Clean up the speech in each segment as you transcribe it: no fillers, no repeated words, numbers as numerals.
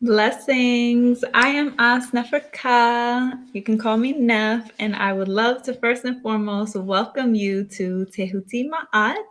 Blessings. I am Neferka. You can call me Nef, and I would love to first and foremost welcome you to Tehuti Ma'at.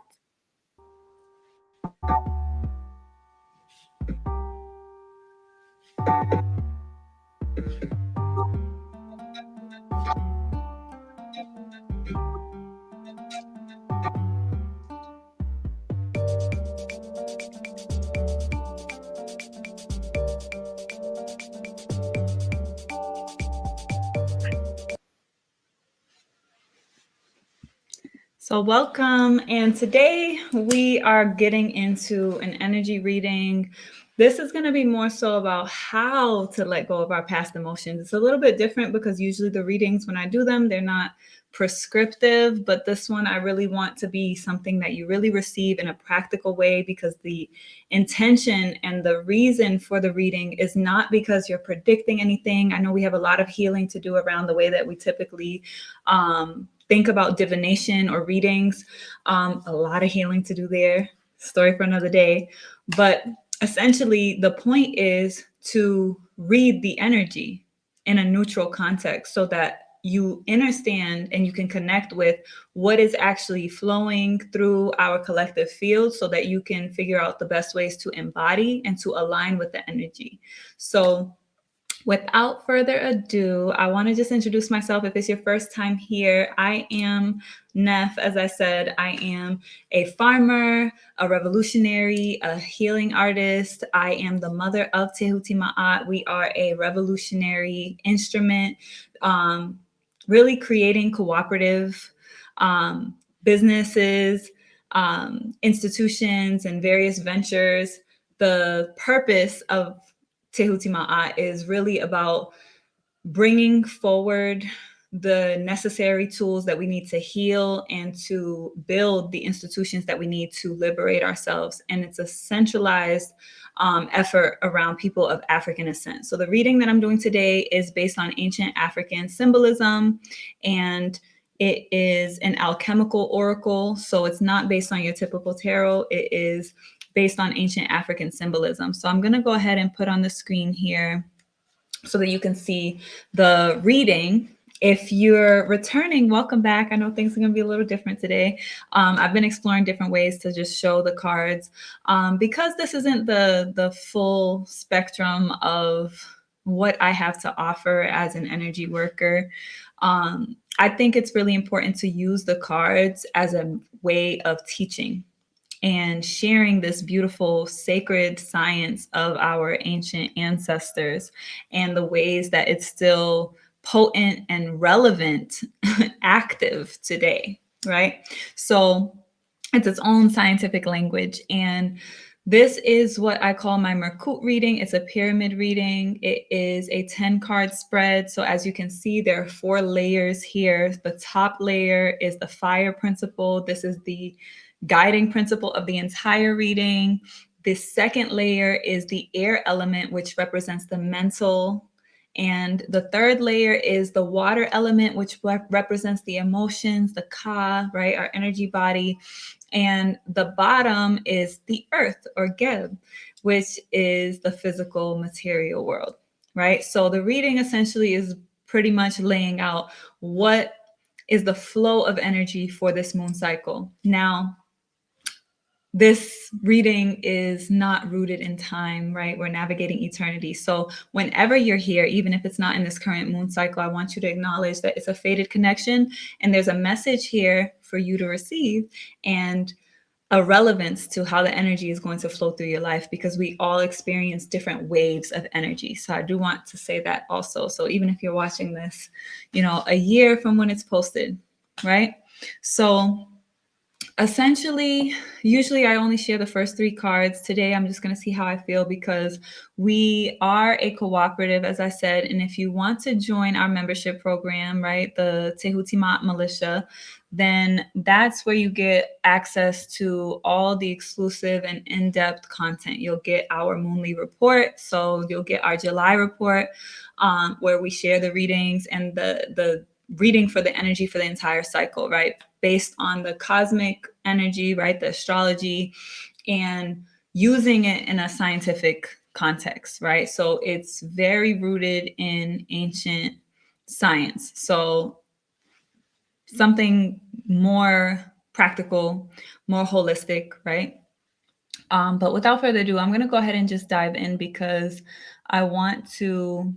So, welcome. And today we are getting into an energy reading. This is going to be more so about how to let go of our past emotions. It's a little bit different because usually the readings, when I do them, they're not prescriptive, but this one I really want to be something that you really receive in a practical way, because the intention and the reason for the reading is not because you're predicting anything. I know we have a lot of healing to do around the way that we typically think about divination or readings. A lot of healing to do there. Story for another day. But essentially, the point is to read the energy in a neutral context so that you understand and you can connect with what is actually flowing through our collective field, so that you can figure out the best ways to embody and to align with the energy. So without further ado, I want to just introduce myself. If it's your first time here, I am Nef. As I said, I am a farmer, a revolutionary, a healing artist. I am the mother of Tehuti Ma'at. We are a revolutionary instrument, really creating cooperative businesses, institutions, and various ventures. The purpose of Tehuti Ma'at is really about bringing forward the necessary tools that we need to heal and to build the institutions that we need to liberate ourselves. And it's a centralized effort around people of African ascent. So the reading that I'm doing today is based on ancient African symbolism, and it is an alchemical oracle. So it's not based on your typical tarot. It is based on ancient African symbolism. So I'm going to go ahead and put on the screen here so that you can see the reading. If you're returning, welcome back. I know things are going to be a little different today. I've been exploring different ways to just show the cards, because this isn't the full spectrum of what I have to offer as an energy worker. I think it's really important to use the cards as a way of teaching and sharing this beautiful sacred science of our ancient ancestors and the ways that it's still potent and relevant, active today, right? So it's its own scientific language. And this is what I call my Merkut reading. It's a pyramid reading. It is a 10 card spread. So as you can see, there are 4 layers here. The top layer is the fire principle. This is the guiding principle of the entire reading. The second layer is the air element, which represents the mental. And the third layer is the water element, which represents the emotions, the ka, right, our energy body. And the bottom is the earth, or geb, which is the physical material world, right? So the reading essentially is pretty much laying out what is the flow of energy for this moon cycle. Now, this reading is not rooted in time, right? We're navigating eternity. So whenever you're here, even if it's not in this current moon cycle, I want you to acknowledge that it's a fated connection, and there's a message here for you to receive, and a relevance to how the energy is going to flow through your life, because we all experience different waves of energy. So I do want to say that also. So even if you're watching this, a year from when it's posted, right? So essentially, usually I only share the first 3 cards. Today, I'm just going to see how I feel, because we are a cooperative, as I said. And if you want to join our membership program, right, the Tehuti Ma'at Militia, then that's where you get access to all the exclusive and in-depth content. You'll get our Moonly report. So you'll get our July report, where we share the readings and the reading for the energy for the entire cycle, right? Based on the cosmic energy, right? The astrology, and using it in a scientific context, right? So it's very rooted in ancient science. So something more practical, more holistic, right? But without further ado, I'm going to go ahead and just dive in because I want to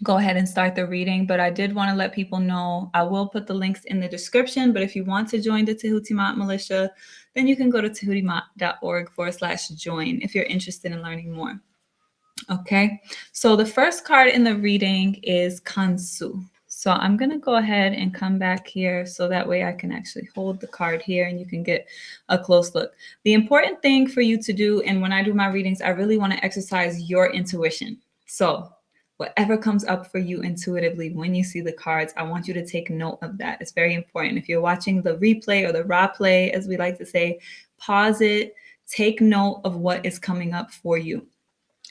go ahead and start the reading. But I did want to let people know I will put the links in the description. But if you want to join the Tehuti Militia, then you can go to tehutimot.org/join if you're interested in learning more. Okay, so the first card in the reading is Kansu. So I'm going to go ahead and come back here so that way I can actually hold the card here and you can get a close look. The important thing for you to do, and when I do my readings, I really want to exercise your intuition. So whatever comes up for you intuitively when you see the cards, I want you to take note of that. It's very important. If you're watching the replay or the raw play, as we like to say, pause it, take note of what is coming up for you.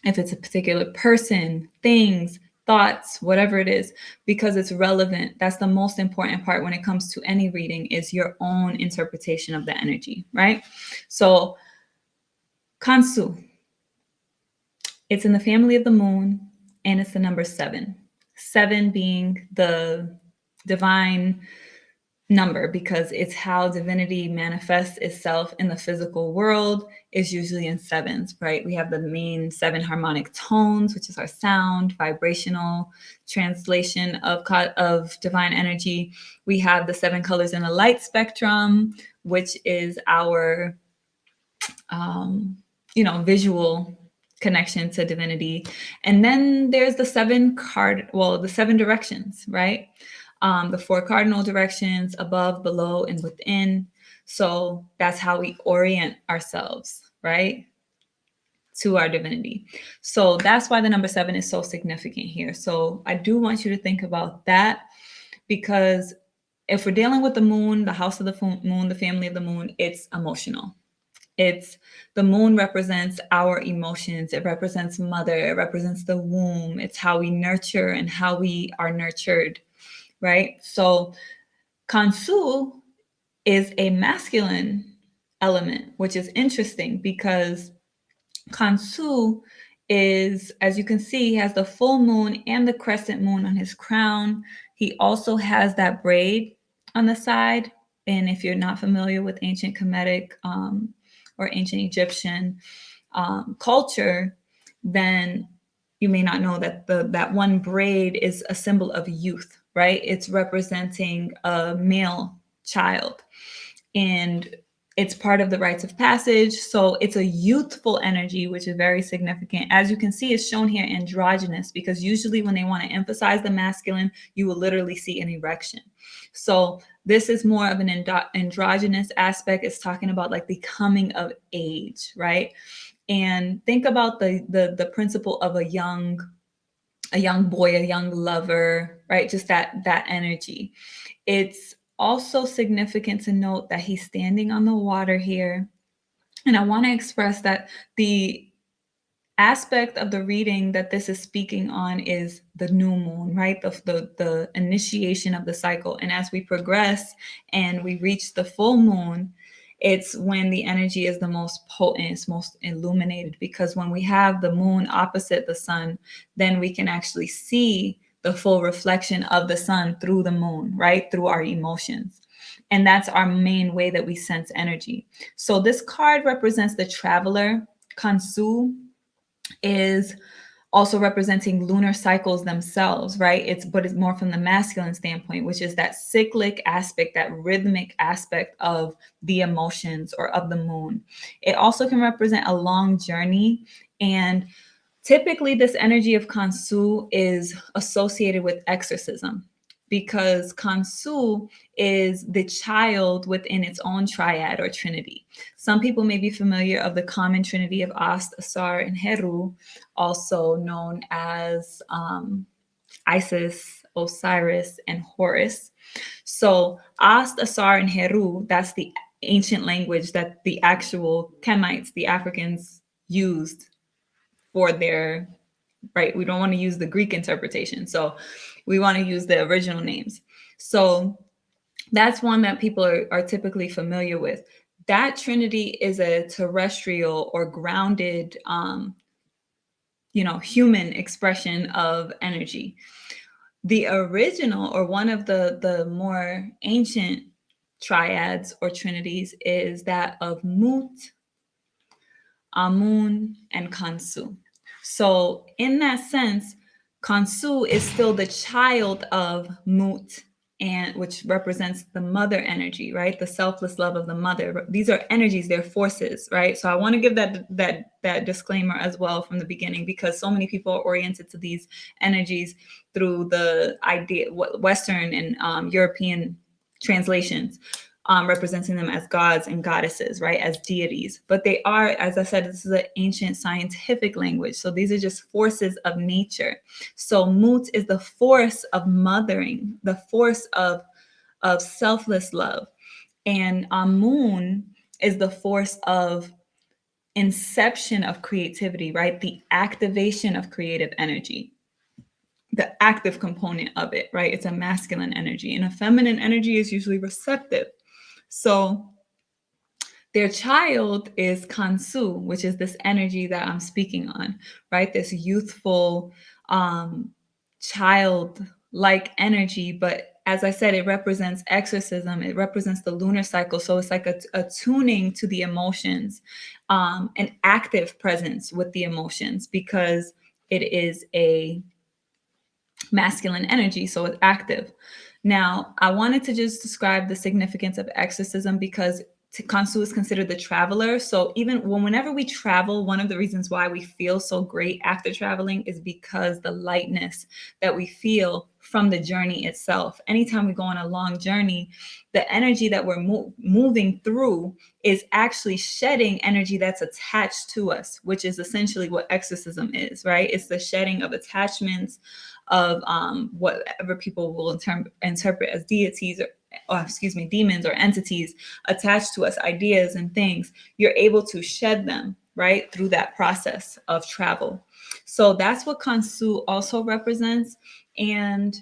If it's a particular person, things, thoughts, whatever it is, because it's relevant. That's the most important part when it comes to any reading, is your own interpretation of the energy, right? So Kansu, it's in the family of the moon and it's the number 7. 7 being the divine number because it's how divinity manifests itself in the physical world, is usually in 7s, right? We have the main 7 harmonic tones, which is our sound, vibrational translation of divine energy. We have the 7 colors in the light spectrum, which is our visual connection to divinity. And then there's the 7 directions, right? The 4 cardinal directions, above, below, and within. So that's how we orient ourselves, right, to our divinity. So that's why the number 7 is so significant here. So I do want you to think about that, because if we're dealing with the moon, the house of the moon, the family of the moon, it's emotional. It's the moon represents our emotions. It represents mother. It represents the womb. It's how we nurture and how we are nurtured, right? So Kansu is a masculine element, which is interesting because Kansu is, as you can see, he has the full moon and the crescent moon on his crown. He also has that braid on the side. And if you're not familiar with ancient Kemetic or ancient Egyptian culture, then you may not know that that one braid is a symbol of youth, right? It's representing a male child. And it's part of the rites of passage. So it's a youthful energy, which is very significant. As you can see, it's shown here androgynous, because usually when they want to emphasize the masculine, you will literally see an erection. So this is more of an androgynous aspect. It's talking about like the coming of age, right? And think about the principle of a young boy, a young lover, right? Just that energy. It's also significant to note that he's standing on the water here. And I want to express that the aspect of the reading that this is speaking on is the new moon, right? The initiation of the cycle. And as we progress and we reach the full moon, it's when the energy is the most potent, it's most illuminated, because when we have the moon opposite the sun, then we can actually see the full reflection of the sun through the moon, right? Through our emotions. And that's our main way that we sense energy. So this card represents the traveler. Kansu is also representing lunar cycles themselves, right? But it's more from the masculine standpoint, which is that cyclic aspect, that rhythmic aspect of the emotions or of the moon. It also can represent a long journey. And typically this energy of Kansu is associated with exorcism, because Kansu is the child within its own triad or trinity. Some people may be familiar of the common trinity of Ast, Asar, and Heru, also known as Isis, Osiris, and Horus. So Ast, Asar, and Heru, that's the ancient language that the actual Kemites, the Africans, used for their, right? We don't want to use the Greek interpretation. So we want to use the original names. So that's one that people are typically familiar with. That trinity is a terrestrial or grounded human expression of energy. The original, or one of the more ancient triads or trinities, is that of Mut, Amun, and Kansu. So in that sense, Kansu is still the child of Mut, and which represents the mother energy, right? The selfless love of the mother. These are energies, they're forces, right? So I want to give that disclaimer as well from the beginning, because so many people are oriented to these energies through the idea, Western and European translations, representing them as gods and goddesses, right, as deities. But they are, as I said, this is an ancient scientific language. So these are just forces of nature. So Mut is the force of mothering, the force of selfless love. And Amun is the force of inception of creativity, right? The activation of creative energy, the active component of it, right? It's a masculine energy, and a feminine energy is usually receptive. So their child is Kansu, which is this energy that I'm speaking on, right? This youthful, child-like energy. But as I said, it represents exorcism. It represents the lunar cycle. So it's like a tuning to the emotions, an active presence with the emotions, because it is a masculine energy, so it's active. Now, I wanted to just describe the significance of exorcism, because Kansu is considered the traveler. So even whenever we travel, one of the reasons why we feel so great after traveling is because the lightness that we feel from the journey itself. Anytime we go on a long journey, the energy that we're moving through is actually shedding energy that's attached to us, which is essentially what exorcism is, right? It's the shedding of attachments, of whatever people will interpret as deities, or excuse me, demons or entities attached to us, ideas and things. You're able to shed them, right, through that process of travel. So that's what Kansu also represents. And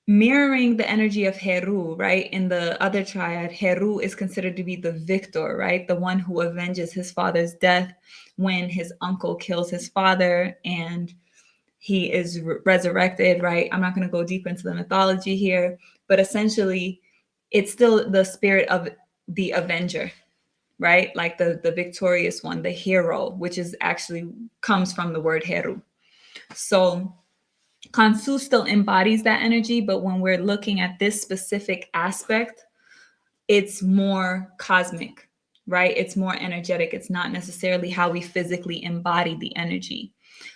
mirroring the energy of Heru, right? In the other triad, Heru is considered to be the victor, right? The one who avenges his father's death when his uncle kills his father and he is resurrected, right? I'm not going to go deep into the mythology here, but essentially it's still the spirit of the avenger, right? Like the victorious one, the hero, which is actually comes from the word Heru. So Kansu still embodies that energy, but when we're looking at this specific aspect, it's more cosmic, right? It's more energetic. It's not necessarily how we physically embody the energy.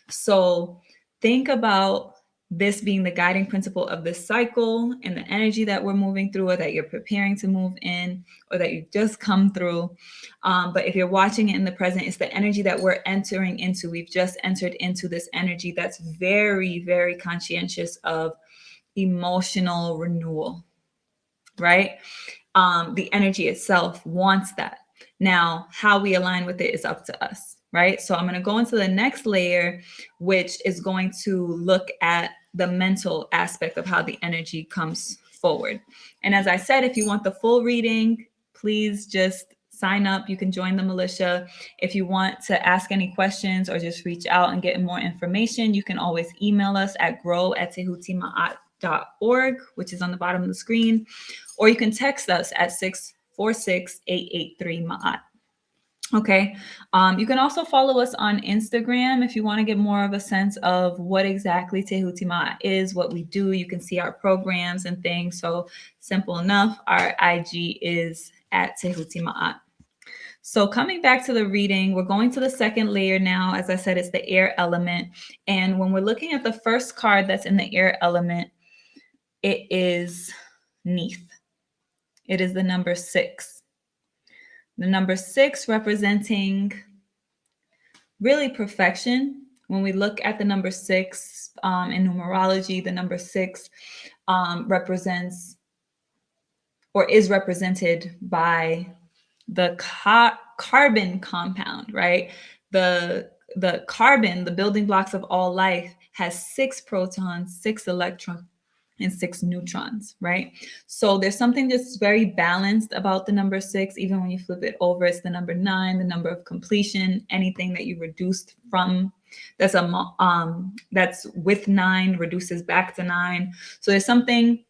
So think about this being the guiding principle of this cycle and the energy that we're moving through, or that you're preparing to move in, or that you've just come through. But if you're watching it in the present, it's the energy that we're entering into. We've just entered into this energy that's very, very conscientious of emotional renewal, right? The energy itself wants that. Now, how we align with it is up to us, right? So I'm going to go into the next layer, which is going to look at the mental aspect of how the energy comes forward. And as I said, if you want the full reading, please just sign up. You can join the militia. If you want to ask any questions or just reach out and get more information, you can always email us at grow@tehutimaat.org, which is on the bottom of the screen, or you can text us at 646-883-MAAT. Okay. You can also follow us on Instagram if you want to get more of a sense of what exactly Tehuti Ma'at is, what we do. You can see our programs and things. So simple enough. Our IG is at Tehuti Ma'at. So coming back to the reading, we're going to the second layer now. As I said, it's the air element. And when we're looking at the first card that's in the air element, it is Neath. It is the number 6. The number 6 representing really perfection. When we look at the number 6 in numerology, the number 6 represents or is represented by the carbon compound, right? The carbon, the building blocks of all life, has 6 protons, 6 electrons, and 6 neutrons, right? So there's something that's very balanced about the number 6. Even when you flip it over, it's the number 9, the number of completion, anything that you reduced from that's with 9 reduces back to 9. So there's something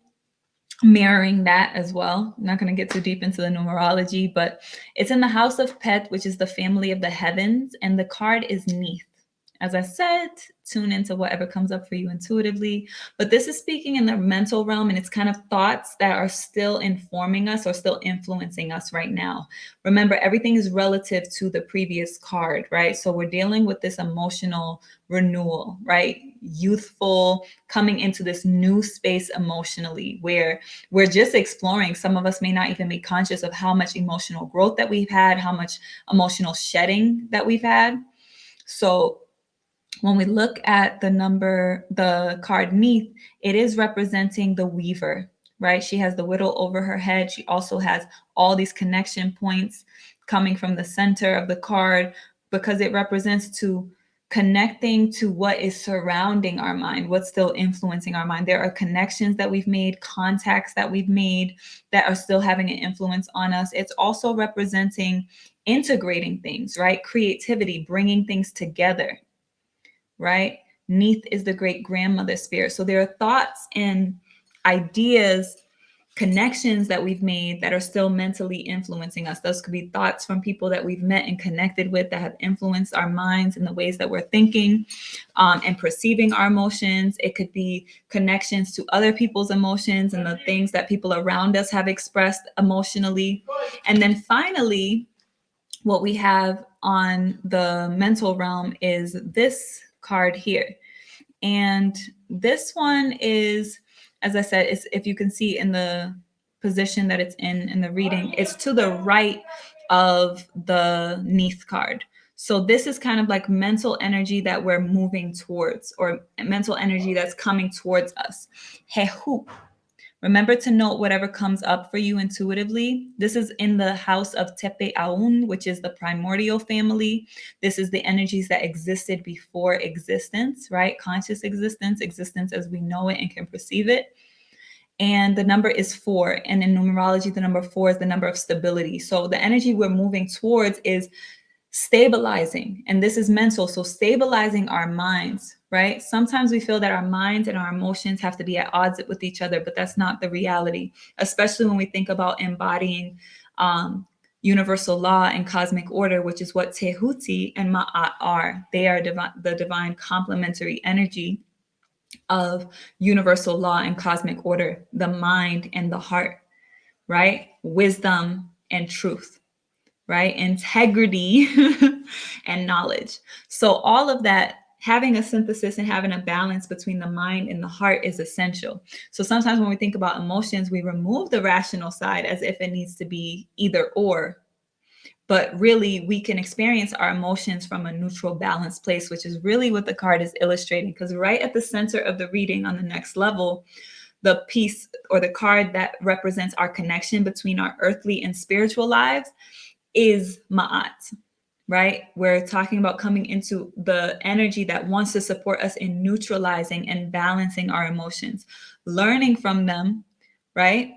mirroring that as well. I'm not going to get too deep into the numerology, but it's in the house of Pet, which is the family of the heavens, and the card is Neath. As I said, tune into whatever comes up for you intuitively. But this is speaking in the mental realm, and it's kind of thoughts that are still informing us or still influencing us right now. Remember, everything is relative to the previous card, right? So we're dealing with this emotional renewal, right? Youthful, coming into this new space emotionally, where we're just exploring. Some of us may not even be conscious of how much emotional growth that we've had, how much emotional shedding that we've had. So when we look at the card Neath, it is representing the weaver, right? She has the whittle over her head. She also has all these connection points coming from the center of the card, because it represents to connecting to what is surrounding our mind, what's still influencing our mind. There are connections that we've made, contacts that we've made that are still having an influence on us. It's also representing integrating things, right? Creativity, bringing things together, right? Neath is the great grandmother spirit. So there are thoughts and ideas, connections that we've made that are still mentally influencing us. Those could be thoughts from people that we've met and connected with that have influenced our minds in the ways that we're thinking and perceiving our emotions. It could be connections to other people's emotions and the things that people around us have expressed emotionally. And then finally, what we have on the mental realm is this card here. And this one is, as I said, is, if you can see in the position that it's in the reading, it's to the right of the Neath card. So this is kind of like mental energy that we're moving towards, or mental energy that's coming towards us. Tehuti. Remember to note whatever comes up for you intuitively. This is in the house of Tepe Aun, which is the primordial family. This is the energies that existed before existence, right? Conscious existence, existence as we know it and can perceive it. And the number is 4. And in numerology, the number 4 is the number of stability. So the energy we're moving towards is stabilizing, and this is mental. So stabilizing our minds, right? Sometimes we feel that our minds and our emotions have to be at odds with each other, but that's not the reality, especially when we think about embodying universal law and cosmic order, which is what Tehuti and Ma'at are. They are the divine complementary energy of universal law and cosmic order, the mind and the heart, right? Wisdom and truth, right? Integrity and knowledge. So all of that, having a synthesis and having a balance between the mind and the heart is essential. So sometimes when we think about emotions, we remove the rational side as if it needs to be either or. But really, we can experience our emotions from a neutral, balanced place, which is really what the card is illustrating. Because right at the center of the reading on the next level, the piece or the card that represents our connection between our earthly and spiritual lives is Ma'at, right? We're talking about coming into the energy that wants to support us in neutralizing and balancing our emotions, learning from them, right?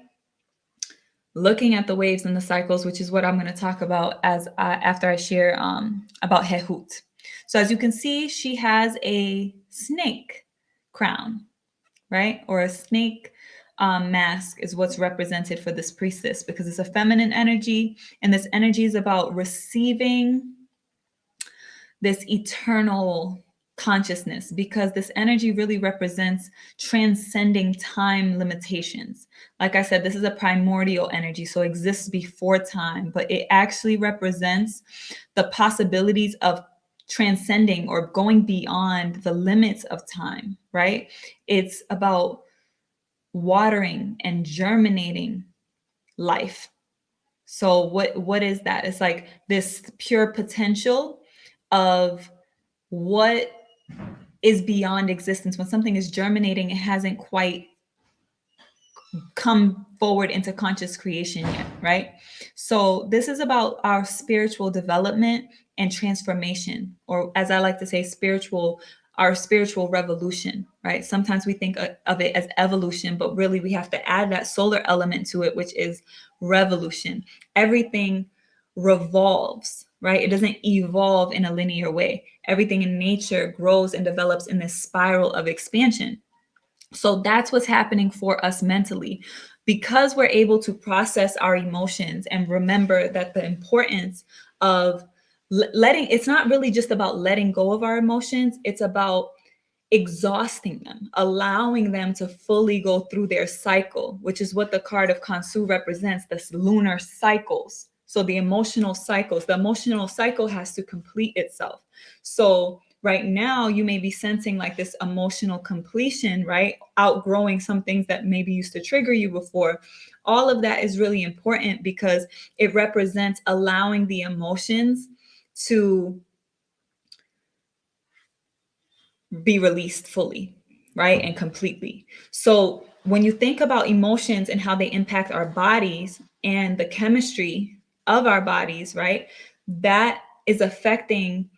Looking at the waves and the cycles, which is what I'm going to talk about after I share about Tehuti. So as you can see, she has a snake crown, right? Or a snake mask is what's represented for this priestess, because it's a feminine energy, and this energy is about receiving this eternal consciousness, because this energy really represents transcending time limitations. Like I said, this is a primordial energy, so it exists before time, but it actually represents the possibilities of transcending or going beyond the limits of time, right? It's about watering and germinating life. So what is that? It's like this pure potential of what is beyond existence. When something is germinating, it hasn't quite come forward into conscious creation yet, right? So this is about our spiritual development and transformation, or as I like to say, spiritual our spiritual revolution, right? Sometimes we think of it as evolution, but really we have to add that solar element to it, which is revolution. Everything revolves, right? It doesn't evolve in a linear way. Everything in nature grows and develops in this spiral of expansion. So that's what's happening for us mentally. Because we're able to process our emotions and remember that the importance of letting, it's not really just about letting go of our emotions, it's about exhausting them, allowing them to fully go through their cycle, which is what the card of Kansu represents, this lunar cycles. So the emotional cycle has to complete itself. So right now you may be sensing like this emotional completion, right? Outgrowing some things that maybe used to trigger you before. All of that is really important because it represents allowing the emotions to be released fully, right? And completely. So when you think about emotions and how they impact our bodies and the chemistry of our bodies, right? That is affecting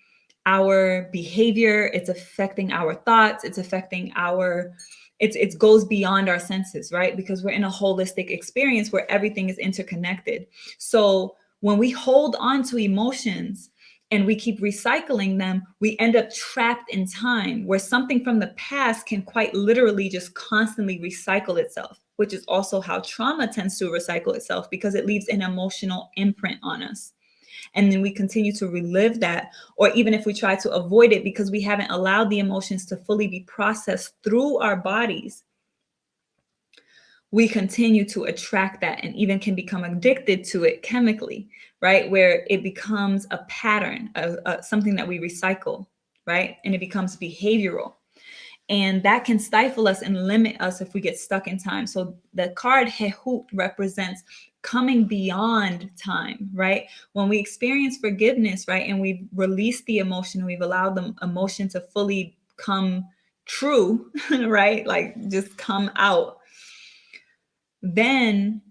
our behavior, it's affecting our thoughts, it's affecting our it goes beyond our senses, right? Because we're in a holistic experience where everything is interconnected. So when we hold on to emotions and we keep recycling them, we end up trapped in time where something from the past can quite literally just constantly recycle itself, which is also how trauma tends to recycle itself because it leaves an emotional imprint on us. And then we continue to relive that, or even if we try to avoid it because we haven't allowed the emotions to fully be processed through our bodies, we continue to attract that and even can become addicted to it chemically, right? Where it becomes a pattern of something that we recycle, right? And it becomes behavioral. And that can stifle us and limit us if we get stuck in time. So the card Tehuti represents coming beyond time, right? When we experience forgiveness, right, and we've released the emotion, we've allowed the emotion to fully come true, right? Like just come out, then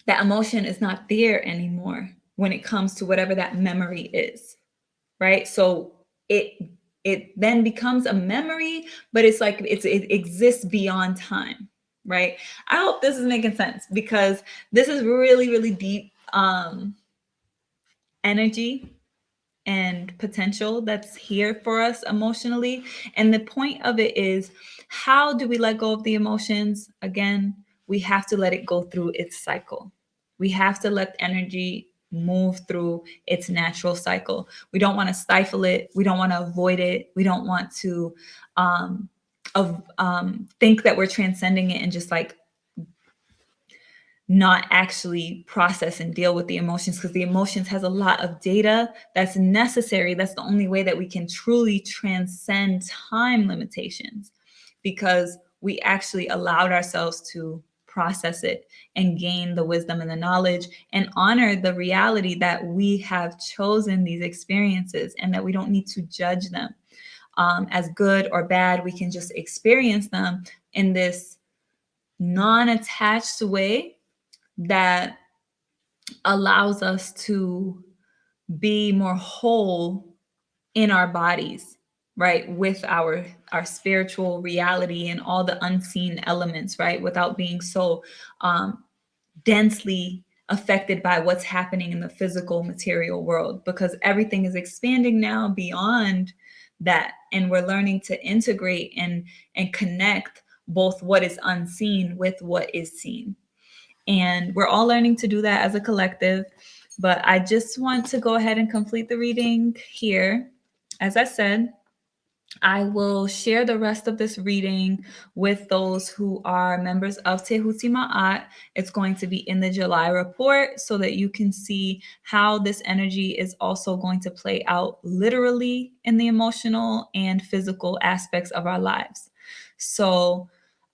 that emotion is not there anymore when it comes to whatever that memory is, right? So it then becomes a memory, but it's like it exists beyond time, right? I hope this is making sense because this is really, really deep energy and potential that's here for us emotionally. And the point of it is, how do we let go of the emotions? Again, we have to let it go through its cycle. We have to let energy move through its natural cycle. We don't want to stifle it. We don't want to avoid it. We don't want to think that we're transcending it and just like not actually process and deal with the emotions, because the emotions has a lot of data that's necessary. That's the only way that we can truly transcend time limitations, because we actually allowed ourselves to process it and gain the wisdom and the knowledge and honor the reality that we have chosen these experiences and that we don't need to judge them as good or bad. We can just experience them in this non-attached way that allows us to be more whole in our bodies, right? With our spiritual reality and all the unseen elements, right? Without being so densely affected by what's happening in the physical material world, because everything is expanding now beyond that, and we're learning to integrate and connect both what is unseen with what is seen. And we're all learning to do that as a collective. But I just want to go ahead and complete the reading here. As I said, I will share the rest of this reading with those who are members of Tehuti Ma'at. It's going to be in the July report so that you can see how this energy is also going to play out literally in the emotional and physical aspects of our lives. So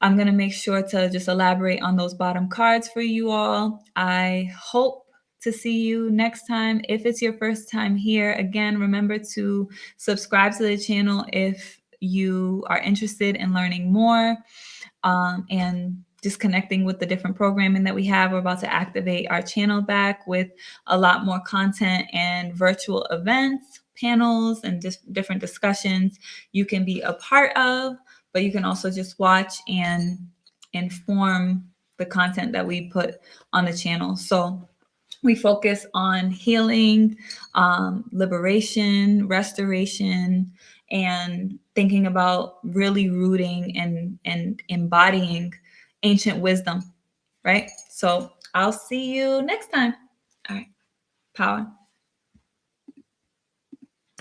I'm going to make sure to just elaborate on those bottom cards for you all. I hope to see you next time. If it's your first time here, again, remember to subscribe to the channel if you are interested in learning more. And just connecting with the different programming that we have. We're about to activate our channel back with a lot more content and virtual events, panels, and just different discussions you can be a part of, but you can also just watch and inform the content that we put on the channel. So we focus on healing, liberation, restoration, and thinking about really rooting and embodying ancient wisdom, right? So I'll see you next time. All right, power.